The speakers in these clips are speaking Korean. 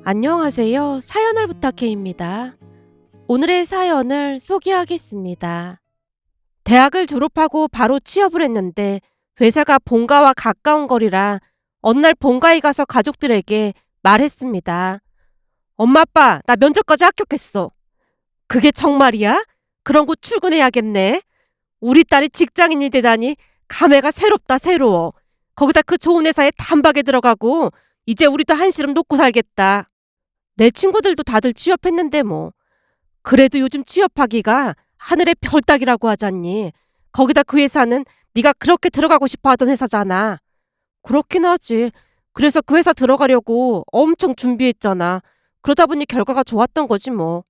안녕하세요. 사연을 부탁해입니다. 오늘의 사연을 소개하겠습니다. 대학을 졸업하고 바로 취업을 했는데 회사가 본가와 가까운 거리라 어느 날 본가에 가서 가족들에게 말했습니다. 엄마 아빠 나 면접까지 합격했어. 그게 정말이야? 그런 곳 출근해야겠네. 우리 딸이 직장인이 되다니 감회가 새롭다 새로워. 거기다 그 좋은 회사에 단박에 들어가고 이제 우리도 한시름 놓고 살겠다. 내 친구들도 다들 취업했는데 뭐. 그래도 요즘 취업하기가 하늘의 별 따기라고 하잖니. 거기다 그 회사는 네가 그렇게 들어가고 싶어 하던 회사잖아. 그렇긴 하지. 그래서 그 회사 들어가려고 엄청 준비했잖아. 그러다 보니 결과가 좋았던 거지 뭐.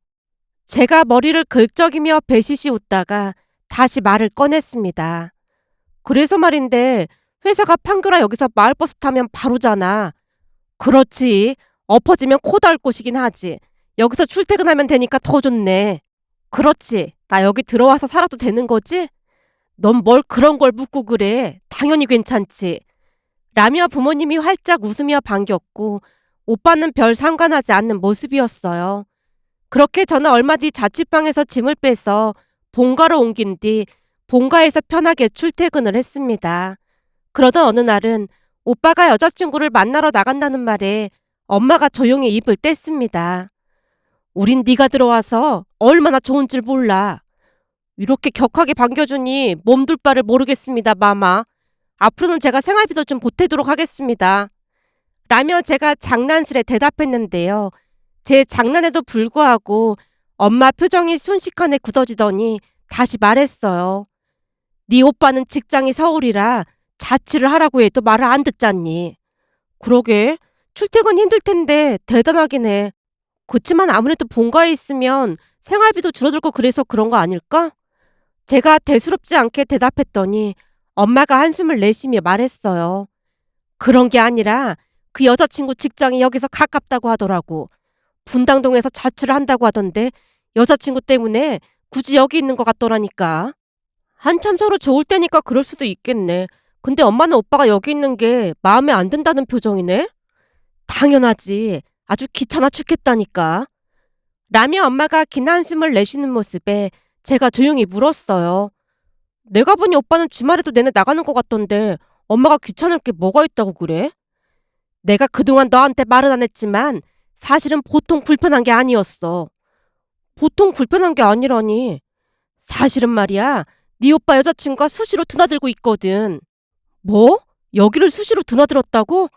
제가 머리를 긁적이며 배시시 웃다가 다시 말을 꺼냈습니다. 그래서 말인데 회사가 판교라 여기서 마을버스 타면 바로잖아. 그렇지. 엎어지면 코 닿을 곳이긴 하지. 여기서 출퇴근하면 되니까 더 좋네. 그렇지. 나 여기 들어와서 살아도 되는 거지? 넌 뭘 그런 걸 묻고 그래. 당연히 괜찮지. 라며 부모님이 활짝 웃으며 반겼고 오빠는 별 상관하지 않는 모습이었어요. 그렇게 저는 얼마 뒤 자취방에서 짐을 빼서 본가로 옮긴 뒤 본가에서 편하게 출퇴근을 했습니다. 그러던 어느 날은 오빠가 여자친구를 만나러 나간다는 말에 엄마가 조용히 입을 뗐습니다. 우린 네가 들어와서 얼마나 좋은 줄 몰라. 이렇게 격하게 반겨주니 몸둘 바를 모르겠습니다, 마마. 앞으로는 제가 생활비도 좀 보태도록 하겠습니다. 라며 제가 장난스레 대답했는데요. 제 장난에도 불구하고 엄마 표정이 순식간에 굳어지더니 다시 말했어요. 네 오빠는 직장이 서울이라 자취를 하라고 해도 말을 안 듣잖니. 그러게. 출퇴근 힘들 텐데 대단하긴 해. 그치만 아무래도 본가에 있으면 생활비도 줄어들고 그래서 그런 거 아닐까? 제가 대수롭지 않게 대답했더니 엄마가 한숨을 내쉬며 말했어요. 그런 게 아니라 그 여자친구 직장이 여기서 가깝다고 하더라고. 분당동에서 자취를 한다고 하던데 여자친구 때문에 굳이 여기 있는 것 같더라니까. 한참 서로 좋을 때니까 그럴 수도 있겠네. 근데 엄마는 오빠가 여기 있는 게 마음에 안 든다는 표정이네? 당연하지. 아주 귀찮아 죽겠다니까. 라며 엄마가 긴 한숨을 내쉬는 모습에 제가 조용히 물었어요. 내가 보니 오빠는 주말에도 내내 나가는 것 같던데 엄마가 귀찮을 게 뭐가 있다고 그래? 내가 그동안 너한테 말은 안 했지만 사실은 보통 불편한 게 아니었어. 보통 불편한 게 아니라니. 사실은 말이야. 네 오빠 여자친구가 수시로 드나들고 있거든. 뭐? 여기를 수시로 드나들었다고?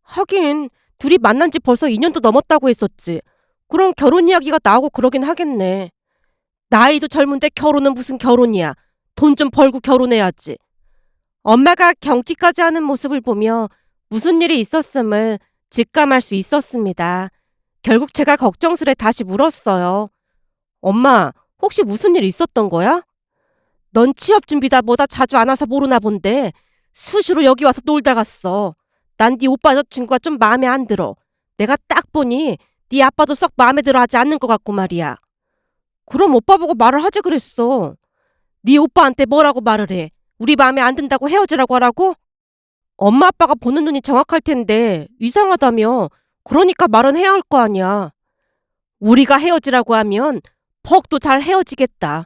하긴 둘이 만난 지 벌써 2년도 넘었다고 했었지. 그럼 결혼 이야기가 나오고 그러긴 하겠네. 나이도 젊은데 결혼은 무슨 결혼이야. 돈 좀 벌고 결혼해야지. 엄마가 경기까지 하는 모습을 보며 무슨 일이 있었음을 직감할 수 있었습니다. 결국 제가 걱정스레 다시 물었어요. 엄마, 혹시 무슨 일 있었던 거야? 넌 취업 준비다 뭐다 자주 안 와서 모르나 본데 수시로 여기 와서 놀다 갔어. 난 네 오빠 여자친구가 좀 마음에 안 들어. 내가 딱 보니 네 아빠도 썩 마음에 들어 하지 않는 것 같고 말이야. 그럼 오빠 보고 말을 하지 그랬어. 네 오빠한테 뭐라고 말을 해? 우리 마음에 안 든다고 헤어지라고 하라고? 엄마 아빠가 보는 눈이 정확할 텐데 이상하다며. 그러니까 말은 해야 할 거 아니야. 우리가 헤어지라고 하면 퍽도 잘 헤어지겠다.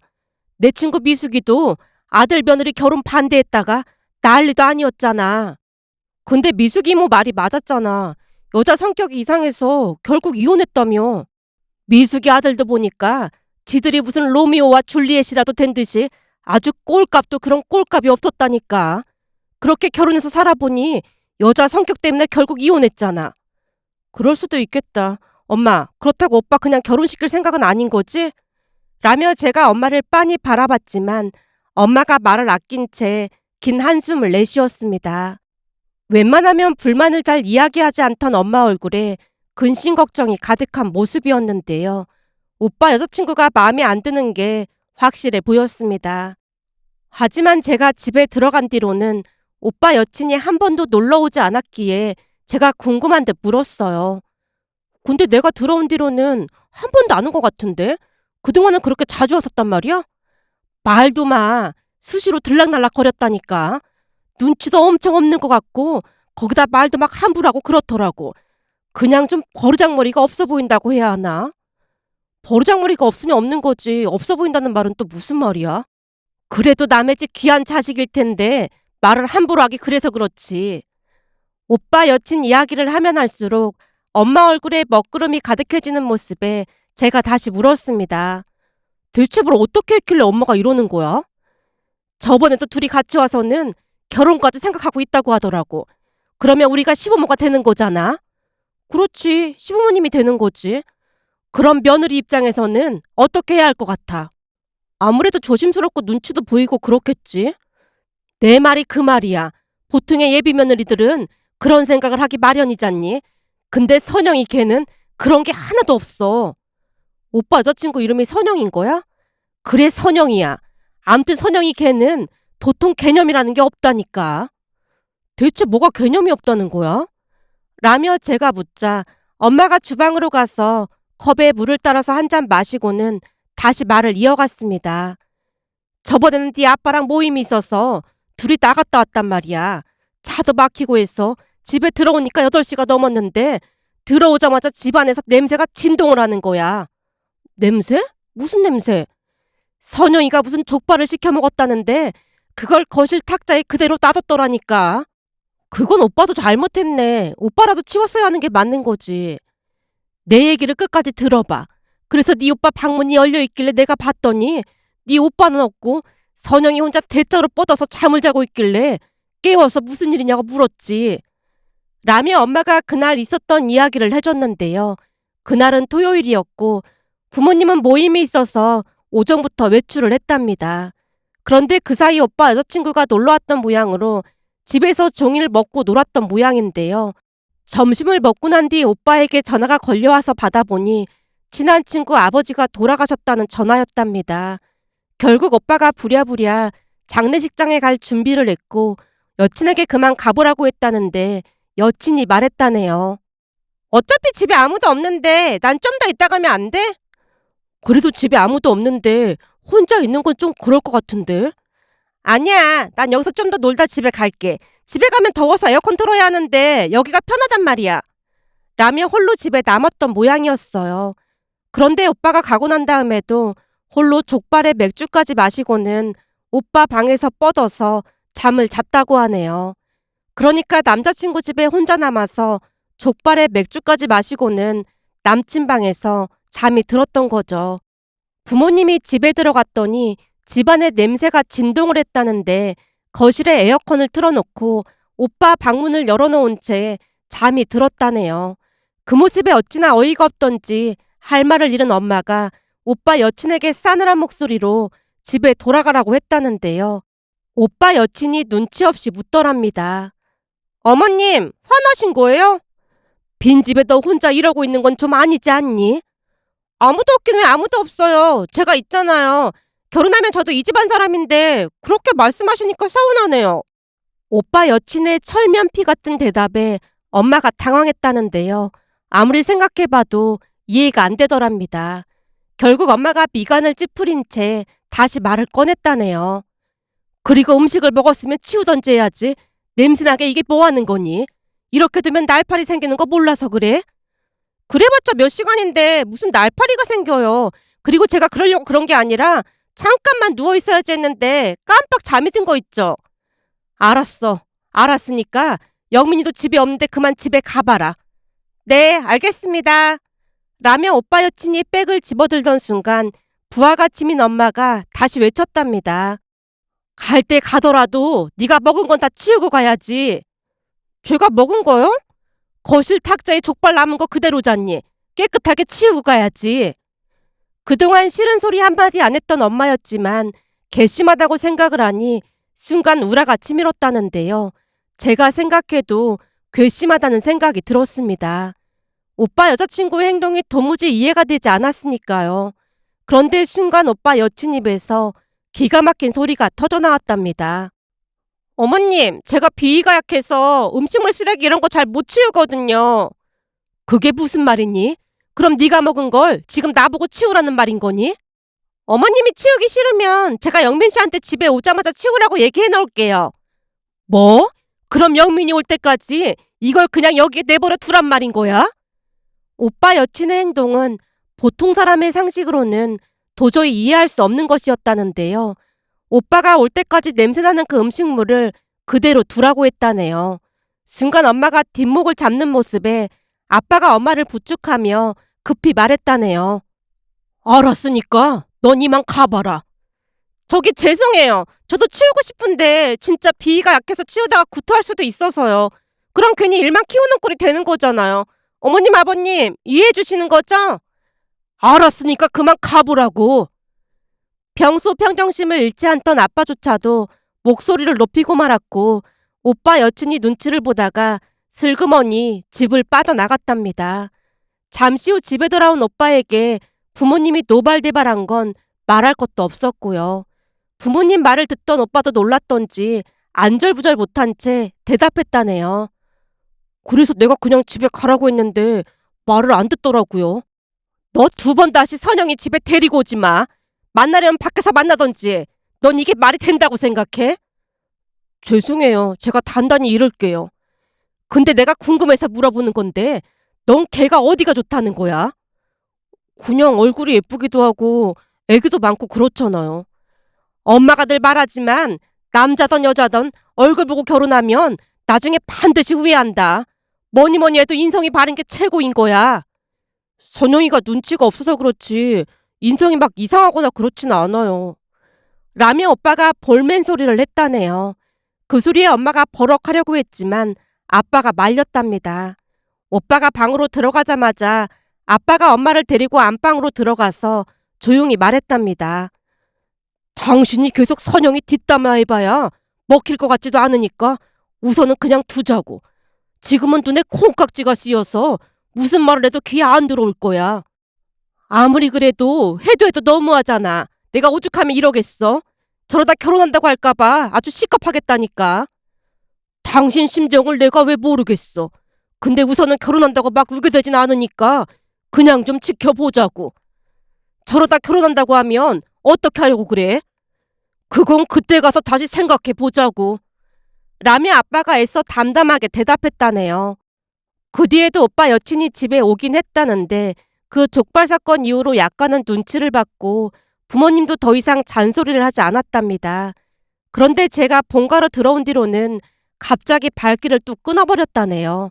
내 친구 미숙이도 아들 며느리 결혼 반대했다가 난리도 아니었잖아. 근데 미숙이 이모 말이 맞았잖아. 여자 성격이 이상해서 결국 이혼했다며. 미숙이 아들도 보니까 지들이 무슨 로미오와 줄리엣이라도 된 듯이 아주 꼴값도 그런 꼴값이 없었다니까. 그렇게 결혼해서 살아보니 여자 성격 때문에 결국 이혼했잖아. 그럴 수도 있겠다. 엄마, 그렇다고 오빠 그냥 결혼시킬 생각은 아닌 거지? 라며 제가 엄마를 빤히 바라봤지만 엄마가 말을 아낀 채 긴 한숨을 내쉬었습니다. 웬만하면 불만을 잘 이야기하지 않던 엄마 얼굴에 근심 걱정이 가득한 모습이었는데요. 오빠 여자친구가 마음에 안 드는 게 확실해 보였습니다. 하지만 제가 집에 들어간 뒤로는 오빠 여친이 한 번도 놀러 오지 않았기에 제가 궁금한 듯 물었어요. 근데 내가 들어온 뒤로는 한 번도 안 온 것 같은데? 그동안은 그렇게 자주 왔었단 말이야? 말도 마. 수시로 들락날락 거렸다니까. 눈치도 엄청 없는 것 같고 거기다 말도 막 함부로 하고 그렇더라고. 그냥 좀 버르장머리가 없어 보인다고 해야 하나? 버르장머리가 없으면 없는 거지. 없어 보인다는 말은 또 무슨 말이야? 그래도 남의 집 귀한 자식일 텐데 말을 함부로 하기 그래서 그렇지. 오빠 여친 이야기를 하면 할수록 엄마 얼굴에 먹구름이 가득해지는 모습에 제가 다시 물었습니다. 대체 뭘 어떻게 했길래 엄마가 이러는 거야? 저번에도 둘이 같이 와서는 결혼까지 생각하고 있다고 하더라고. 그러면 우리가 시부모가 되는 거잖아? 그렇지, 시부모님이 되는 거지. 그럼 며느리 입장에서는 어떻게 해야 할 것 같아? 아무래도 조심스럽고 눈치도 보이고 그렇겠지. 내 말이 그 말이야. 보통의 예비 며느리들은 그런 생각을 하기 마련이잖니. 근데 선영이 걔는 그런 게 하나도 없어. 오빠 여자친구 이름이 선영인 거야? 그래, 선영이야. 암튼 선영이 걔는 도통 개념이라는 게 없다니까. 대체 뭐가 개념이 없다는 거야? 라며 제가 묻자 엄마가 주방으로 가서 컵에 물을 따라서 한 잔 마시고는 다시 말을 이어갔습니다. 저번에는 네 아빠랑 모임이 있어서 둘이 나갔다 왔단 말이야. 차도 막히고 해서 집에 들어오니까 8시가 넘었는데 들어오자마자 집안에서 냄새가 진동을 하는 거야. 냄새? 무슨 냄새? 선영이가 무슨 족발을 시켜 먹었다는데 그걸 거실 탁자에 그대로 놔뒀더라니까. 그건 오빠도 잘못했네. 오빠라도 치웠어야 하는 게 맞는 거지. 내 얘기를 끝까지 들어봐. 그래서 네 오빠 방문이 열려 있길래 내가 봤더니 네 오빠는 없고 선영이 혼자 대자로 뻗어서 잠을 자고 있길래 깨워서 무슨 일이냐고 물었지. 라며 엄마가 그날 있었던 이야기를 해줬는데요. 그날은 토요일이었고 부모님은 모임이 있어서 오전부터 외출을 했답니다. 그런데 그 사이 오빠 여자친구가 놀러왔던 모양으로 집에서 종일 먹고 놀았던 모양인데요. 점심을 먹고 난 뒤 오빠에게 전화가 걸려와서 받아보니 친한 친구 아버지가 돌아가셨다는 전화였답니다. 결국 오빠가 부랴부랴 장례식장에 갈 준비를 했고 여친에게 그만 가보라고 했다는데 여친이 말했다네요. 어차피 집에 아무도 없는데 난 좀 더 있다 가면 안 돼? 그래도 집에 아무도 없는데 혼자 있는 건 좀 그럴 것 같은데? 아니야. 난 여기서 좀 더 놀다 집에 갈게. 집에 가면 더워서 에어컨 틀어야 하는데 여기가 편하단 말이야. 라며 홀로 집에 남았던 모양이었어요. 그런데 오빠가 가고 난 다음에도 홀로 족발에 맥주까지 마시고는 오빠 방에서 뻗어서 잠을 잤다고 하네요. 그러니까 남자친구 집에 혼자 남아서 족발에 맥주까지 마시고는 남친 방에서 잠이 들었던 거죠. 부모님이 집에 들어갔더니 집안에 냄새가 진동을 했다는데 거실에 에어컨을 틀어놓고 오빠 방문을 열어놓은 채 잠이 들었다네요. 그 모습에 어찌나 어이가 없던지 할 말을 잃은 엄마가 오빠 여친에게 싸늘한 목소리로 집에 돌아가라고 했다는데요. 오빠 여친이 눈치 없이 묻더랍니다. 어머님, 화나신 거예요? 빈집에 너 혼자 이러고 있는 건 좀 아니지 않니? 아무도 없긴 왜 아무도 없어요. 제가 있잖아요. 결혼하면 저도 이 집안 사람인데 그렇게 말씀하시니까 서운하네요. 오빠 여친의 철면피 같은 대답에 엄마가 당황했다는데요. 아무리 생각해봐도 이해가 안 되더랍니다. 결국 엄마가 미간을 찌푸린 채 다시 말을 꺼냈다네요. 그리고 음식을 먹었으면 치우던지 해야지. 냄새나게 이게 뭐 하는 거니? 이렇게 두면 날파리 생기는 거 몰라서 그래? 그래봤자 몇 시간인데 무슨 날파리가 생겨요. 그리고 제가 그러려고 그런 게 아니라 잠깐만 누워있어야지 했는데 깜빡 잠이 든 거 있죠. 알았어. 알았으니까 영민이도 집에 없는데 그만 집에 가봐라. 네, 알겠습니다. 라며 오빠 여친이 백을 집어들던 순간 부하가 치민 엄마가 다시 외쳤답니다. 갈 때 가더라도 네가 먹은 건 다 치우고 가야지. 제가 먹은 거요? 거실 탁자에 족발 남은 거 그대로잖니. 깨끗하게 치우고 가야지. 그동안 싫은 소리 한마디 안 했던 엄마였지만 괘씸하다고 생각을 하니 순간 우라가 치밀었다는데요. 제가 생각해도 괘씸하다는 생각이 들었습니다. 오빠 여자친구의 행동이 도무지 이해가 되지 않았으니까요. 그런데 순간 오빠 여친 입에서 기가 막힌 소리가 터져나왔답니다. 어머님, 제가 비위가 약해서 음식물 쓰레기 이런 거 잘 못 치우거든요. 그게 무슨 말이니? 그럼 네가 먹은 걸 지금 나보고 치우라는 말인 거니? 어머님이 치우기 싫으면 제가 영민 씨한테 집에 오자마자 치우라고 얘기해 놓을게요. 뭐? 그럼 영민이 올 때까지 이걸 그냥 여기에 내버려 두란 말인 거야? 오빠 여친의 행동은 보통 사람의 상식으로는 도저히 이해할 수 없는 것이었다는데요. 오빠가 올 때까지 냄새나는 그 음식물을 그대로 두라고 했다네요. 순간 엄마가 뒷목을 잡는 모습에 아빠가 엄마를 부축하며 급히 말했다네요. 알았으니까 넌 이만 가봐라. 저기 죄송해요. 저도 치우고 싶은데 진짜 비위가 약해서 치우다가 구토할 수도 있어서요. 그럼 괜히 일만 키우는 꼴이 되는 거잖아요. 어머님, 아버님 이해해 주시는 거죠? 알았으니까 그만 가보라고. 평소 평정심을 잃지 않던 아빠조차도 목소리를 높이고 말았고 오빠 여친이 눈치를 보다가 슬그머니 집을 빠져나갔답니다. 잠시 후 집에 돌아온 오빠에게 부모님이 노발대발한 건 말할 것도 없었고요. 부모님 말을 듣던 오빠도 놀랐던지 안절부절 못한 채 대답했다네요. 그래서 내가 그냥 집에 가라고 했는데 말을 안 듣더라고요. 너 두 번 다시 선영이 집에 데리고 오지 마. 만나려면 밖에서 만나던지. 넌 이게 말이 된다고 생각해? 죄송해요. 제가 단단히 이럴게요. 근데 내가 궁금해서 물어보는 건데 넌 걔가 어디가 좋다는 거야? 그냥 얼굴이 예쁘기도 하고 애기도 많고 그렇잖아요. 엄마가 늘 말하지만 남자든 여자든 얼굴 보고 결혼하면 나중에 반드시 후회한다. 뭐니 뭐니 해도 인성이 바른 게 최고인 거야. 선영이가 눈치가 없어서 그렇지 인성이 막 이상하거나 그렇진 않아요. 라며 오빠가 볼멘 소리를 했다네요. 그 소리에 엄마가 버럭하려고 했지만 아빠가 말렸답니다. 오빠가 방으로 들어가자마자 아빠가 엄마를 데리고 안방으로 들어가서 조용히 말했답니다. 당신이 계속 선영이 뒷담화 해봐야 먹힐 것 같지도 않으니까 우선은 그냥 두자고. 지금은 눈에 콩깍지가 씌어서 무슨 말을 해도 귀에 안 들어올 거야. 아무리 그래도 해도 너무하잖아. 내가 오죽하면 이러겠어? 저러다 결혼한다고 할까봐 아주 시겁하겠다니까. 당신 심정을 내가 왜 모르겠어. 근데 우선은 결혼한다고 막 울게 되진 않으니까 그냥 좀 지켜보자고. 저러다 결혼한다고 하면 어떻게 하려고 그래? 그건 그때 가서 다시 생각해 보자고. 라며 아빠가 애써 담담하게 대답했다네요. 그 뒤에도 오빠 여친이 집에 오긴 했다는데 그 족발 사건 이후로 약간은 눈치를 받고 부모님도 더 이상 잔소리를 하지 않았답니다. 그런데 제가 본가로 들어온 뒤로는 갑자기 발길을 뚝 끊어버렸다네요.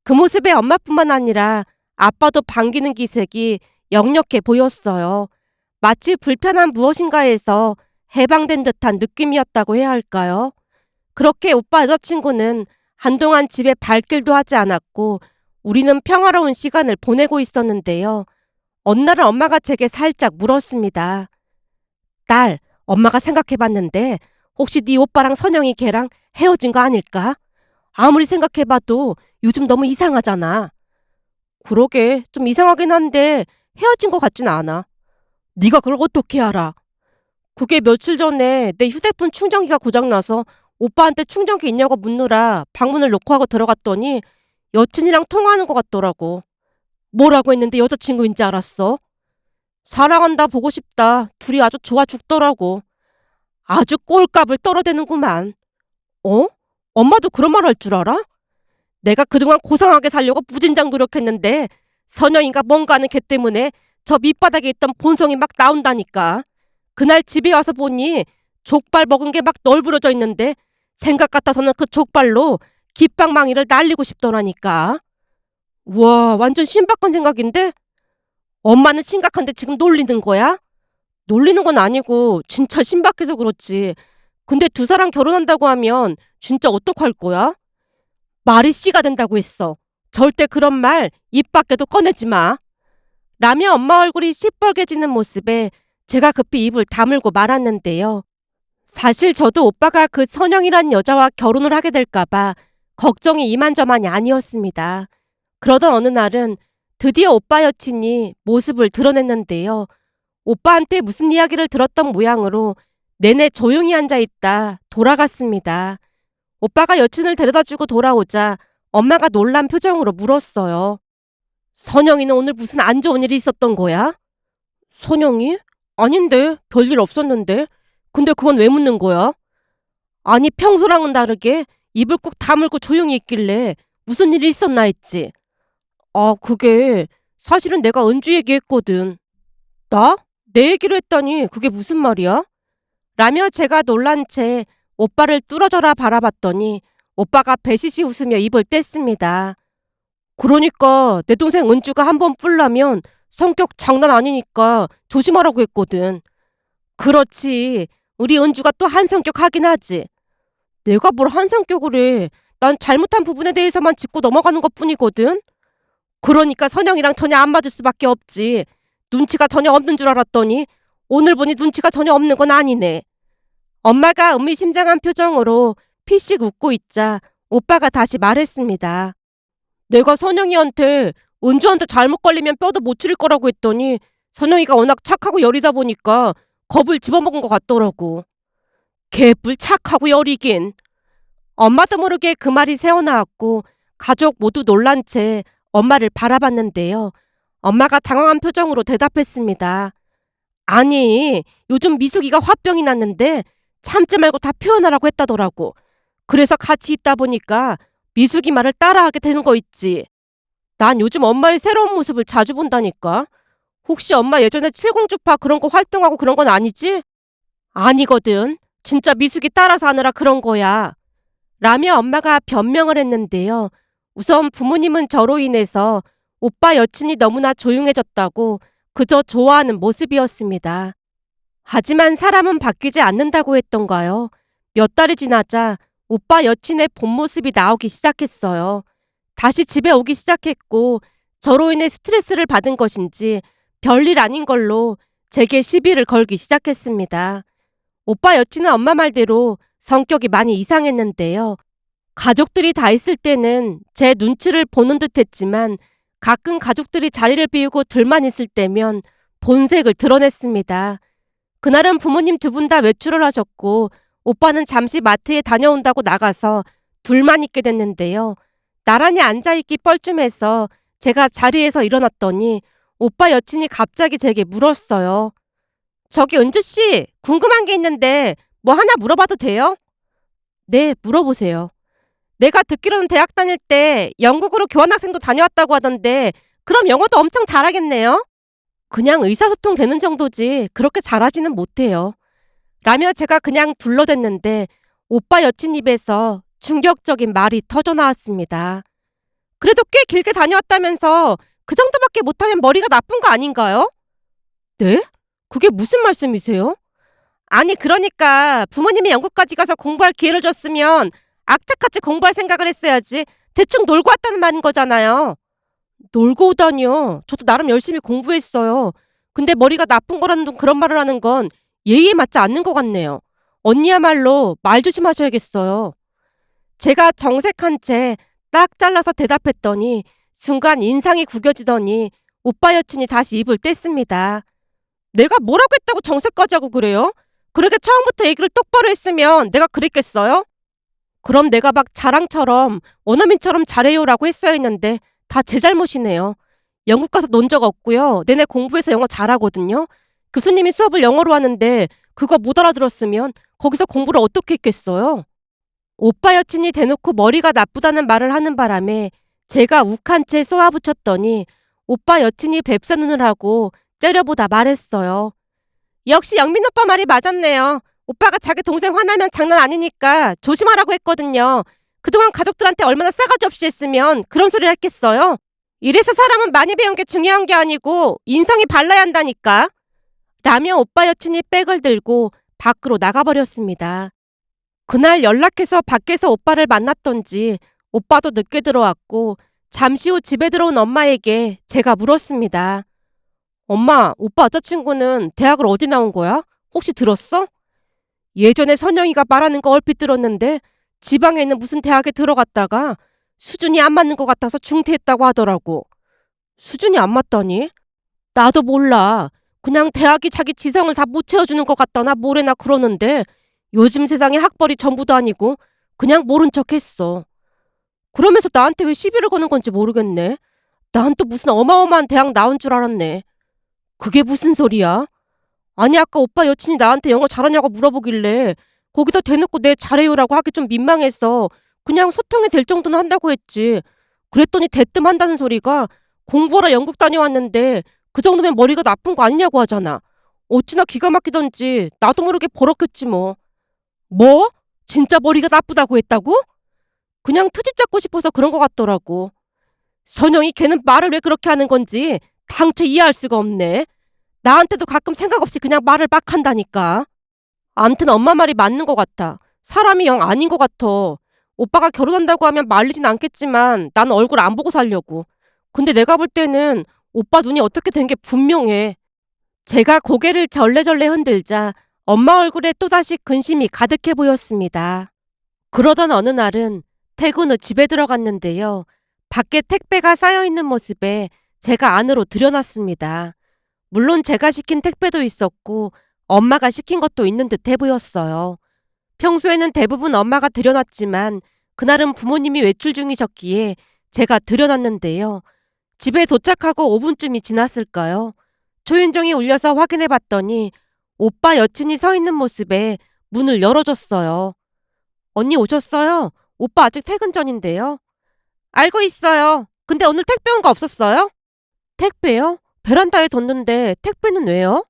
그 모습에 엄마뿐만 아니라 아빠도 반기는 기색이 역력해 보였어요. 마치 불편한 무엇인가에서 해방된 듯한 느낌이었다고 해야 할까요? 그렇게 오빠 여자친구는 한동안 집에 발길도 하지 않았고 우리는 평화로운 시간을 보내고 있었는데요. 어느 날은 엄마가 제게 살짝 물었습니다. 딸, 엄마가 생각해봤는데 혹시 네 오빠랑 선영이 걔랑 헤어진 거 아닐까? 아무리 생각해봐도 요즘 너무 이상하잖아. 그러게 좀 이상하긴 한데 헤어진 것 같진 않아. 네가 그걸 어떻게 알아? 그게 며칠 전에 내 휴대폰 충전기가 고장나서 오빠한테 충전기 있냐고 묻느라 방문을 놓고 하고 들어갔더니 여친이랑 통화하는 것 같더라고. 뭐라고 했는데 여자친구인지 알았어? 사랑한다 보고 싶다. 둘이 아주 좋아 죽더라고. 아주 꼴값을 떨어대는구만. 어? 엄마도 그런 말 할 줄 알아? 내가 그동안 고상하게 살려고 무진장 노력했는데 선영이가 뭔가 하는 걔 때문에 저 밑바닥에 있던 본성이 막 나온다니까. 그날 집에 와서 보니 족발 먹은 게 막 널브러져 있는데 생각 같아서는 그 족발로 깃방망이를 날리고 싶더라니까. 와, 완전 신박한 생각인데? 엄마는 심각한데 지금 놀리는 거야? 놀리는 건 아니고 진짜 신박해서 그렇지. 근데 두 사람 결혼한다고 하면 진짜 어떡할 거야? 말이 씨가 된다고 했어. 절대 그런 말 입 밖에도 꺼내지 마. 라며 엄마 얼굴이 시뻘개지는 모습에 제가 급히 입을 다물고 말았는데요. 사실 저도 오빠가 그 선영이란 여자와 결혼을 하게 될까봐 걱정이 이만저만이 아니었습니다. 그러던 어느 날은 드디어 오빠 여친이 모습을 드러냈는데요. 오빠한테 무슨 이야기를 들었던 모양으로 내내 조용히 앉아있다 돌아갔습니다. 오빠가 여친을 데려다주고 돌아오자 엄마가 놀란 표정으로 물었어요. 선영이는 오늘 무슨 안 좋은 일이 있었던 거야? 선영이? 아닌데, 별일 없었는데. 근데 그건 왜 묻는 거야? 아니, 평소랑은 다르게 입을 꾹 다물고 조용히 있길래 무슨 일이 있었나 했지. 그게 사실은 내가 은주 얘기했거든. 나? 내 얘기를 했다니 그게 무슨 말이야? 라며 제가 놀란 채 오빠를 뚫어져라 바라봤더니 오빠가 배시시 웃으며 입을 뗐습니다. 그러니까 내 동생 은주가 한번 뿔라면 성격 장난 아니니까 조심하라고 했거든. 그렇지. 우리 은주가 또 한 성격 하긴 하지. 내가 뭘 한 성격을 해. 난 잘못한 부분에 대해서만 짚고 넘어가는 것뿐이거든. 그러니까 선영이랑 전혀 안 맞을 수밖에 없지. 눈치가 전혀 없는 줄 알았더니 오늘 보니 눈치가 전혀 없는 건 아니네. 엄마가 의미심장한 표정으로 피식 웃고 있자 오빠가 다시 말했습니다. 내가 선영이한테 은주한테 잘못 걸리면 뼈도 못 추릴 거라고 했더니 선영이가 워낙 착하고 여리다 보니까 겁을 집어먹은 것 같더라고. 개뿔 착하고 여리긴. 엄마도 모르게 그 말이 새어나왔고 가족 모두 놀란 채 엄마를 바라봤는데요. 엄마가 당황한 표정으로 대답했습니다. 아니, 요즘 미숙이가 화병이 났는데 참지 말고 다 표현하라고 했다더라고. 그래서 같이 있다 보니까 미숙이 말을 따라하게 되는 거 있지. 난 요즘 엄마의 새로운 모습을 자주 본다니까. 혹시 엄마 예전에 칠공주파 그런 거 활동하고 그런 건 아니지? 아니거든. 진짜 미숙이 따라서 하느라 그런 거야. 라며 엄마가 변명을 했는데요. 우선 부모님은 저로 인해서 오빠 여친이 너무나 조용해졌다고 그저 좋아하는 모습이었습니다. 하지만 사람은 바뀌지 않는다고 했던가요? 몇 달이 지나자 오빠 여친의 본 모습이 나오기 시작했어요. 다시 집에 오기 시작했고 저로 인해 스트레스를 받은 것인지 별일 아닌 걸로 제게 시비를 걸기 시작했습니다. 오빠 여친은 엄마 말대로 성격이 많이 이상했는데요. 가족들이 다 있을 때는 제 눈치를 보는 듯 했지만 가끔 가족들이 자리를 비우고 둘만 있을 때면 본색을 드러냈습니다. 그날은 부모님 두 분 다 외출을 하셨고 오빠는 잠시 마트에 다녀온다고 나가서 둘만 있게 됐는데요. 나란히 앉아있기 뻘쭘해서 제가 자리에서 일어났더니 오빠 여친이 갑자기 제게 물었어요. 저기 은주씨, 궁금한 게 있는데 뭐 하나 물어봐도 돼요? 네, 물어보세요. 내가 듣기로는 대학 다닐 때 영국으로 교환학생도 다녀왔다고 하던데 그럼 영어도 엄청 잘하겠네요? 그냥 의사소통 되는 정도지 그렇게 잘하지는 못해요. 라며 제가 그냥 둘러댔는데 오빠 여친 입에서 충격적인 말이 터져나왔습니다. 그래도 꽤 길게 다녀왔다면서 그 정도밖에 못하면 머리가 나쁜 거 아닌가요? 네? 그게 무슨 말씀이세요? 아니 그러니까 부모님이 영국까지 가서 공부할 기회를 줬으면 악착같이 공부할 생각을 했어야지 대충 놀고 왔다는 말인 거잖아요. 놀고 오다니요. 저도 나름 열심히 공부했어요. 근데 머리가 나쁜 거라는 둥 그런 말을 하는 건 예의에 맞지 않는 것 같네요. 언니야말로 말 조심하셔야겠어요. 제가 정색한 채 딱 잘라서 대답했더니 순간 인상이 구겨지더니 오빠 여친이 다시 입을 뗐습니다. 내가 뭐라고 했다고 정색까지 하고 그래요? 그렇게 처음부터 얘기를 똑바로 했으면 내가 그랬겠어요? 그럼 내가 막 자랑처럼 원어민처럼 잘해요라고 했어야 했는데 다 제 잘못이네요. 영국 가서 논 적 없고요. 내내 공부해서 영어 잘하거든요. 교수님이 수업을 영어로 하는데 그거 못 알아들었으면 거기서 공부를 어떻게 했겠어요? 오빠 여친이 대놓고 머리가 나쁘다는 말을 하는 바람에 제가 욱한 채 쏘아붙였더니 오빠 여친이 뱁새 눈을 하고 째려보다 말했어요. 역시 영민 오빠 말이 맞았네요. 오빠가 자기 동생 화나면 장난 아니니까 조심하라고 했거든요. 그동안 가족들한테 얼마나 싸가지 없이 했으면 그런 소리를 했겠어요? 이래서 사람은 많이 배운 게 중요한 게 아니고 인성이 발라야 한다니까. 라며 오빠 여친이 백을 들고 밖으로 나가버렸습니다. 그날 연락해서 밖에서 오빠를 만났던지 오빠도 늦게 들어왔고 잠시 후 집에 들어온 엄마에게 제가 물었습니다. 엄마, 오빠 여자친구는 대학을 어디 나온 거야? 혹시 들었어? 예전에 선영이가 말하는 거 얼핏 들었는데 지방에 있는 무슨 대학에 들어갔다가 수준이 안 맞는 것 같아서 중퇴했다고 하더라고. 수준이 안 맞다니? 나도 몰라. 그냥 대학이 자기 지성을 다 못 채워주는 것 같다나 뭐래나 그러는데 요즘 세상에 학벌이 전부도 아니고 그냥 모른 척 했어. 그러면서 나한테 왜 시비를 거는 건지 모르겠네. 난 또 무슨 어마어마한 대학 나온 줄 알았네. 그게 무슨 소리야? 아니 아까 오빠 여친이 나한테 영어 잘하냐고 물어보길래 거기다 대놓고 내 잘해요라고 하기 좀 민망해서 그냥 소통이 될 정도는 한다고 했지. 그랬더니 대뜸 한다는 소리가 공부하러 영국 다녀왔는데 그 정도면 머리가 나쁜 거 아니냐고 하잖아. 어찌나 기가 막히던지 나도 모르게 버럭했지 뭐. 뭐? 진짜 머리가 나쁘다고 했다고? 그냥 트집 잡고 싶어서 그런 것 같더라고. 선영이 걔는 말을 왜 그렇게 하는 건지 당최 이해할 수가 없네. 나한테도 가끔 생각 없이 그냥 말을 막 한다니까. 암튼 엄마 말이 맞는 것 같아. 사람이 영 아닌 것 같아. 오빠가 결혼한다고 하면 말리진 않겠지만 난 얼굴 안 보고 살려고. 근데 내가 볼 때는 오빠 눈이 어떻게 된 게 분명해. 제가 고개를 절레절레 흔들자 엄마 얼굴에 또다시 근심이 가득해 보였습니다. 그러던 어느 날은 퇴근 후 집에 들어갔는데요. 밖에 택배가 쌓여있는 모습에 제가 안으로 들여놨습니다. 물론 제가 시킨 택배도 있었고 엄마가 시킨 것도 있는 듯해 보였어요. 평소에는 대부분 엄마가 들여놨지만 그날은 부모님이 외출 중이셨기에 제가 들여놨는데요. 집에 도착하고 5분쯤이 지났을까요? 초인종이 울려서 확인해 봤더니 오빠 여친이 서 있는 모습에 문을 열어줬어요. 언니 오셨어요? 오빠 아직 퇴근 전인데요. 알고 있어요. 근데 오늘 택배 온 거 없었어요? 택배요? 베란다에 뒀는데 택배는 왜요?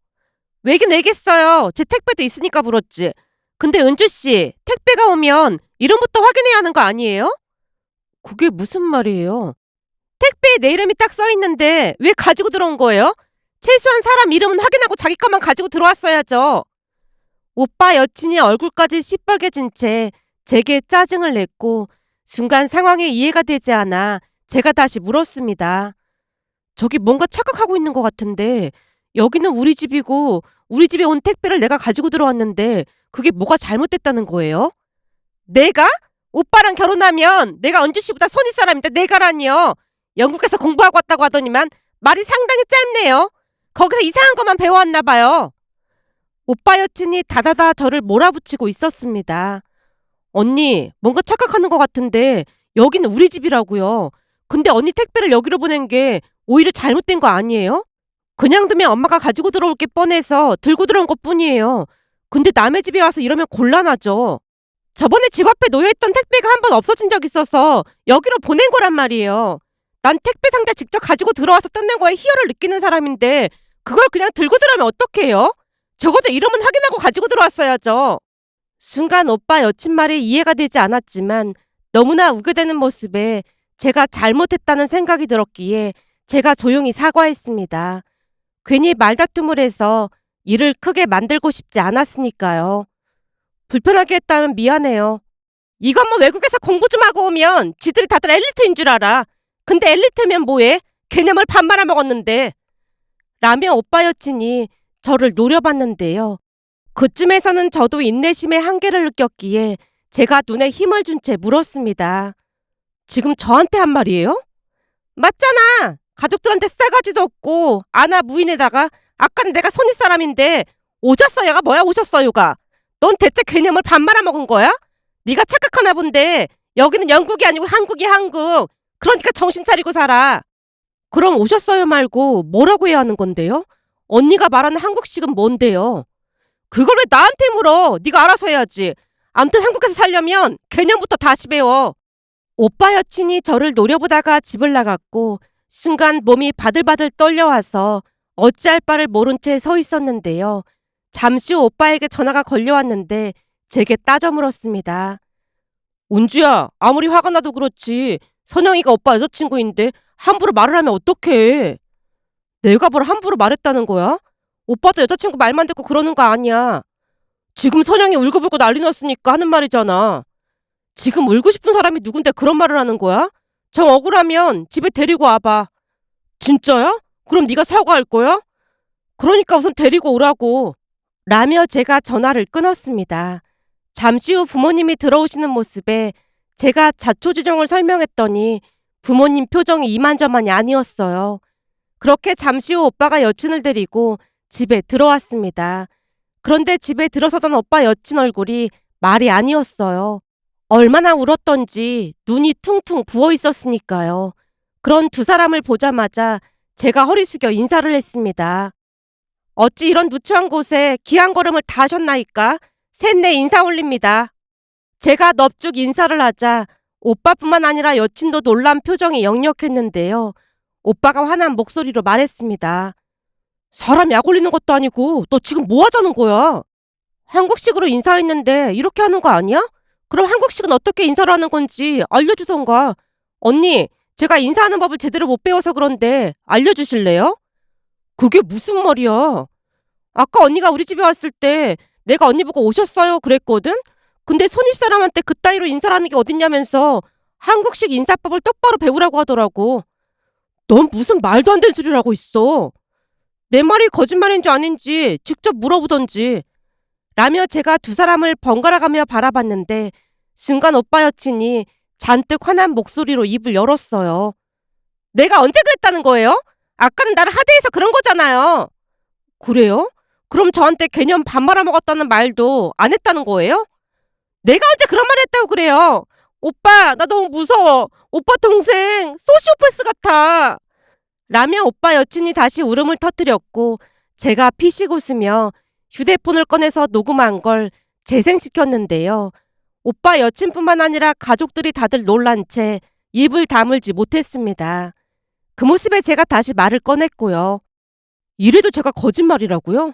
왜긴 왜겠어요. 제 택배도 있으니까 물었지. 근데 은주씨, 택배가 오면 이름부터 확인해야 하는 거 아니에요? 그게 무슨 말이에요? 택배에 내 이름이 딱 써있는데 왜 가지고 들어온 거예요? 최소한 사람 이름은 확인하고 자기 것만 가지고 들어왔어야죠. 오빠 여친이 얼굴까지 시뻘개진 채 제게 짜증을 냈고 순간 상황이 이해가 되지 않아 제가 다시 물었습니다. 저기 뭔가 착각하고 있는 것 같은데 여기는 우리 집이고 우리 집에 온 택배를 내가 가지고 들어왔는데 그게 뭐가 잘못됐다는 거예요? 내가? 오빠랑 결혼하면 내가 은주 씨보다 손윗 사람인데 내가라니요. 영국에서 공부하고 왔다고 하더니만 말이 상당히 짧네요. 거기서 이상한 것만 배워왔나 봐요. 오빠 여친이 다다다 저를 몰아붙이고 있었습니다. 언니, 뭔가 착각하는 것 같은데 여기는 우리 집이라고요. 근데 언니 택배를 여기로 보낸 게 오히려 잘못된 거 아니에요? 그냥 두면 엄마가 가지고 들어올 게 뻔해서 들고 들어온 것 뿐이에요. 근데 남의 집에 와서 이러면 곤란하죠. 저번에 집 앞에 놓여있던 택배가 한 번 없어진 적 있어서 여기로 보낸 거란 말이에요. 난 택배 상자 직접 가지고 들어와서 뜯는 거에 희열을 느끼는 사람인데 그걸 그냥 들고 들어오면 어떡해요? 적어도 이름은 확인하고 가지고 들어왔어야죠. 순간 오빠 여친 말이 이해가 되지 않았지만 너무나 우겨대는 모습에 제가 잘못했다는 생각이 들었기에 제가 조용히 사과했습니다. 괜히 말다툼을 해서 일을 크게 만들고 싶지 않았으니까요. 불편하게 했다면 미안해요. 이건 뭐 외국에서 공부 좀 하고 오면 지들이 다들 엘리트인 줄 알아. 근데 엘리트면 뭐해? 개념을 밥 말아먹었는데. 라며 오빠 여친이 저를 노려봤는데요. 그쯤에서는 저도 인내심의 한계를 느꼈기에 제가 눈에 힘을 준 채 물었습니다. 지금 저한테 한 말이에요? 맞잖아. 가족들한테 싸가지도 없고 아나 무인에다가 아까는 내가 손윗 사람인데 오셨어요가 뭐야 오셨어요가. 넌 대체 개념을 밥 말아먹은 거야? 네가 착각하나 본데 여기는 영국이 아니고 한국이야 한국. 그러니까 정신 차리고 살아. 그럼 오셨어요 말고 뭐라고 해야 하는 건데요? 언니가 말하는 한국식은 뭔데요? 그걸 왜 나한테 물어? 네가 알아서 해야지. 암튼 한국에서 살려면 개념부터 다시 배워. 오빠 여친이 저를 노려보다가 집을 나갔고 순간 몸이 바들바들 떨려와서 어찌할 바를 모른 채 서 있었는데요. 잠시 후 오빠에게 전화가 걸려왔는데 제게 따져 물었습니다. 은주야, 아무리 화가 나도 그렇지. 선영이가 오빠 여자친구인데 함부로 말을 하면 어떡해. 내가 뭘 함부로 말했다는 거야? 오빠도 여자친구 말만 듣고 그러는 거 아니야. 지금 선영이 울고불고 난리 났으니까 하는 말이잖아. 지금 울고 싶은 사람이 누군데 그런 말을 하는 거야? 정 억울하면 집에 데리고 와봐. 진짜야? 그럼 네가 사과할 거야? 그러니까 우선 데리고 오라고. 라며 제가 전화를 끊었습니다. 잠시 후 부모님이 들어오시는 모습에 제가 자초지종을 설명했더니 부모님 표정이 이만저만이 아니었어요. 그렇게 잠시 후 오빠가 여친을 데리고 집에 들어왔습니다. 그런데 집에 들어서던 오빠 여친 얼굴이 말이 아니었어요. 얼마나 울었던지 눈이 퉁퉁 부어 있었으니까요. 그런 두 사람을 보자마자 제가 허리 숙여 인사를 했습니다. 어찌 이런 누추한 곳에 귀한 걸음을 다 하셨나이까? 셋내 인사 올립니다. 제가 넙죽 인사를 하자 오빠뿐만 아니라 여친도 놀란 표정이 역력했는데요. 오빠가 화난 목소리로 말했습니다. 사람 약 올리는 것도 아니고 너 지금 뭐 하자는 거야? 한국식으로 인사했는데 이렇게 하는 거 아니야? 그럼 한국식은 어떻게 인사를 하는 건지 알려주던가. 언니, 제가 인사하는 법을 제대로 못 배워서 그런데 알려주실래요? 그게 무슨 말이야? 아까 언니가 우리 집에 왔을 때 내가 언니 보고 오셨어요 그랬거든? 근데 손님사람한테 그따위로 인사를 하는 게 어딨냐면서 한국식 인사법을 똑바로 배우라고 하더라고. 넌 무슨 말도 안 되는 소리를 하고 있어. 내 말이 거짓말인지 아닌지 직접 물어보던지. 라며 제가 두 사람을 번갈아가며 바라봤는데 순간 오빠 여친이 잔뜩 화난 목소리로 입을 열었어요. 내가 언제 그랬다는 거예요? 아까는 나를 하대해서 그런 거잖아요. 그래요? 그럼 저한테 개념 밥 말아먹었다는 말도 안 했다는 거예요? 내가 언제 그런 말 했다고 그래요? 오빠, 나 너무 무서워. 오빠 동생 소시오패스 같아. 라며 오빠 여친이 다시 울음을 터뜨렸고 제가 피식 웃으며 휴대폰을 꺼내서 녹음한 걸 재생시켰는데요. 오빠 여친뿐만 아니라 가족들이 다들 놀란 채 입을 다물지 못했습니다. 그 모습에 제가 다시 말을 꺼냈고요. 이래도 제가 거짓말이라고요?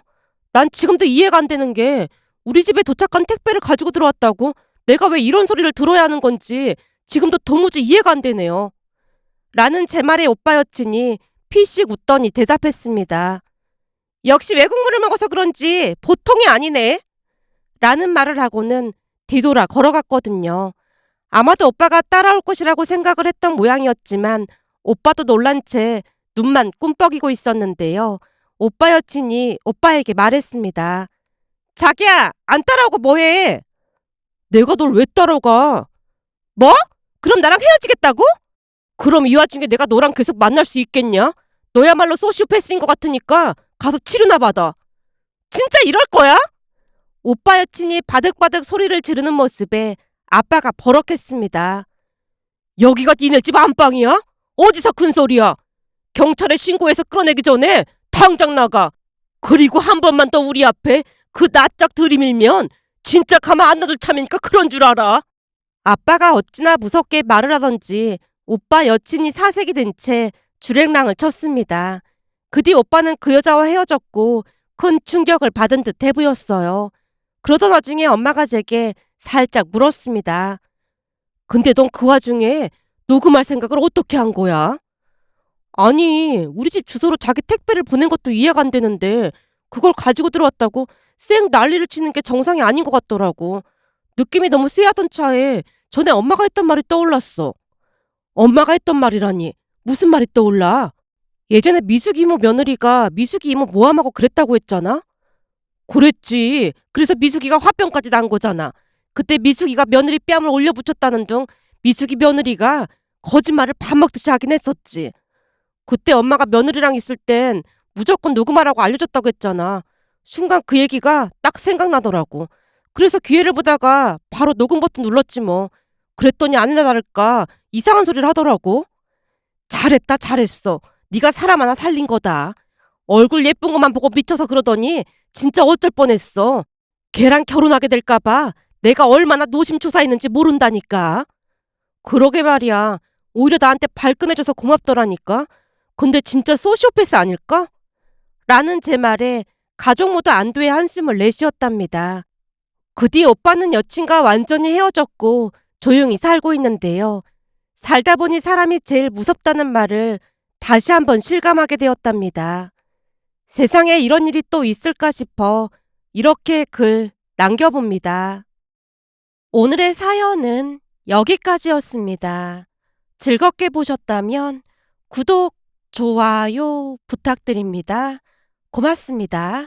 난 지금도 이해가 안 되는 게 우리 집에 도착한 택배를 가지고 들어왔다고 내가 왜 이런 소리를 들어야 하는 건지 지금도 도무지 이해가 안 되네요. 라는 제 말에 오빠 여친이 피식 웃더니 대답했습니다. 역시 외국물을 먹어서 그런지 보통이 아니네. 라는 말을 하고는 뒤돌아 걸어갔거든요. 아마도 오빠가 따라올 것이라고 생각을 했던 모양이었지만 오빠도 놀란 채 눈만 꿈뻑이고 있었는데요. 오빠 여친이 오빠에게 말했습니다. 자기야, 안 따라오고 뭐해? 내가 널 왜 따라가? 뭐? 그럼 나랑 헤어지겠다고? 그럼 이 와중에 내가 너랑 계속 만날 수 있겠냐? 너야말로 소시오패스인 것 같으니까 가서 치료나 받아. 진짜 이럴 거야? 오빠 여친이 바득바득 소리를 지르는 모습에 아빠가 버럭했습니다. 여기가 니네 집 안방이야? 어디서 큰 소리야? 경찰에 신고해서 끌어내기 전에 당장 나가. 그리고 한 번만 더 우리 앞에 그 낯짝 들이밀면 진짜 가만 안 놔둘 참이니까 그런 줄 알아. 아빠가 어찌나 무섭게 말을 하던지 오빠 여친이 사색이 된 채 주랭랑을 쳤습니다. 그 뒤 오빠는 그 여자와 헤어졌고 큰 충격을 받은 듯 해 보였어요. 그러던 와중에 엄마가 제게 살짝 물었습니다. 근데 넌 그 와중에 녹음할 생각을 어떻게 한 거야? 아니, 우리 집 주소로 자기 택배를 보낸 것도 이해가 안 되는데 그걸 가지고 들어왔다고 쌩 난리를 치는 게 정상이 아닌 것 같더라고. 느낌이 너무 쎄하던 차에 전에 엄마가 했던 말이 떠올랐어. 엄마가 했던 말이라니 무슨 말이 떠올라? 예전에 미숙이 이모 며느리가 미숙이 이모 모함하고 그랬다고 했잖아? 그랬지. 그래서 미숙이가 화병까지 난 거잖아. 그때 미숙이가 며느리 뺨을 올려붙였다는 둥 미숙이 며느리가 거짓말을 밥 먹듯이 하긴 했었지. 그때 엄마가 며느리랑 있을 땐 무조건 녹음하라고 알려줬다고 했잖아. 순간 그 얘기가 딱 생각나더라고. 그래서 기회를 보다가 바로 녹음 버튼 눌렀지 뭐. 그랬더니 아니나 다를까 이상한 소리를 하더라고. 잘했다 잘했어. 네가 사람 하나 살린 거다. 얼굴 예쁜 것만 보고 미쳐서 그러더니 진짜 어쩔 뻔했어. 걔랑 결혼하게 될까봐 내가 얼마나 노심초사했는지 모른다니까. 그러게 말이야. 오히려 나한테 발끈해줘서 고맙더라니까. 근데 진짜 소시오패스 아닐까? 라는 제 말에 가족 모두 안도의 한숨을 내쉬었답니다. 그 뒤 오빠는 여친과 완전히 헤어졌고 조용히 살고 있는데요. 살다 보니 사람이 제일 무섭다는 말을 다시 한번 실감하게 되었답니다. 세상에 이런 일이 또 있을까 싶어 이렇게 글 남겨봅니다. 오늘의 사연은 여기까지였습니다. 즐겁게 보셨다면 구독, 좋아요 부탁드립니다. 고맙습니다.